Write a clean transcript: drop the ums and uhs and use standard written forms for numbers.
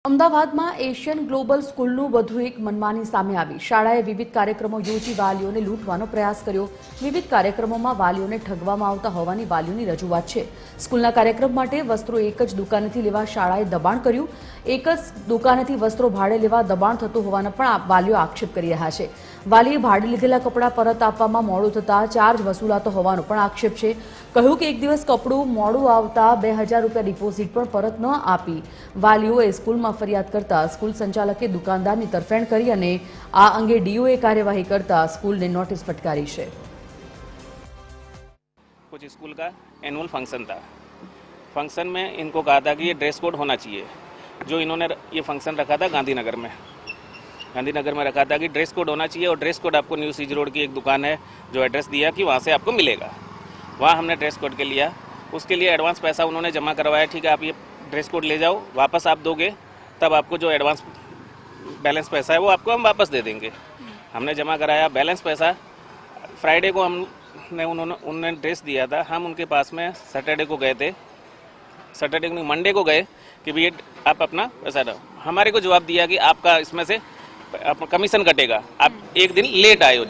અમદાવાદમાં Asian global સ્કૂલનું વધુ એક મનમાની સામે આવી। શાળાએ વિવિધ કાર્યક્રમો યોજી વાલીઓને લૂંટવાનો પ્રયાસ કર્યો। વિવિધ કાર્યક્રમોમાં વાલીઓને ઠગવામાં આવતા હોવાની વાલીઓની રજૂઆત છે। સ્કૂલના કાર્યક્રમ માટે વસ્ત્રો એક જ દુકાનેથી લેવા શાળાએ દબાણ કર્યું। એક જ દુકાનેથી વસ્ત્રો ભાડે લેવા દબાણ થતું હોવાના પણ વાલીઓ આક્ષેપ કરી રહ્યા છે। વાલીએ ભાડે લીધેલા કપડાં પરત આપવામાં મોડું થતા ચાર્જ વસૂલાતો હોવાનો પણ આક્ષેપ છે। કહ્યું કે એક દિવસ કપડું મોડું આવતા 2000 રૂપિયા ડિપોઝિટ પણ પરત ન આપી વાલીઓએ સ્કૂલમાં ફરિયાદ કરતા સ્કૂલ સંચાલકે દુકાનદારની તરફેણ કરી અને આ અંગે ડીઓએ કાર્યવાહી કરતા સ્કૂલને નોટિસ ફટકારી છે। कुछ स्कूल का एनुअल फंक्शन था। फंक्शन में इनको कहा था कि ये ड्रेस कोड होना चाहिए। जो इन्होंने ये फंक्शन रखा था गांधीनगर में रखा था कि ड्रेस कोड होना चाहिए और ड्रेस कोड आपको न्यू सीज रोड की एक दुकान है जो एड्रेस दिया कि वहाँ से आपको मिलेगा। वहाँ हमने ड्रेस कोड के लिया, उसके लिए एडवांस पैसा उन्होंने जमा करवाया। ठीक है, आप ये ड्रेस कोड ले जाओ, वापस आप दोगे तब आपको जो एडवांस बैलेंस पैसा है वो आपको हम वापस दे देंगे। हमने जमा कराया बैलेंस पैसा। फ्राइडे को हमने उन्होंने ड्रेस दिया था, हम उनके पास में सैटरडे को गए थे, सैटरडे को मंडे को गए कि भैया आप अपना पैसा दो। हमारे को जवाब दिया कि आपका इसमें से कमीशन कटेगा, आप एक दिन लेट आए हो।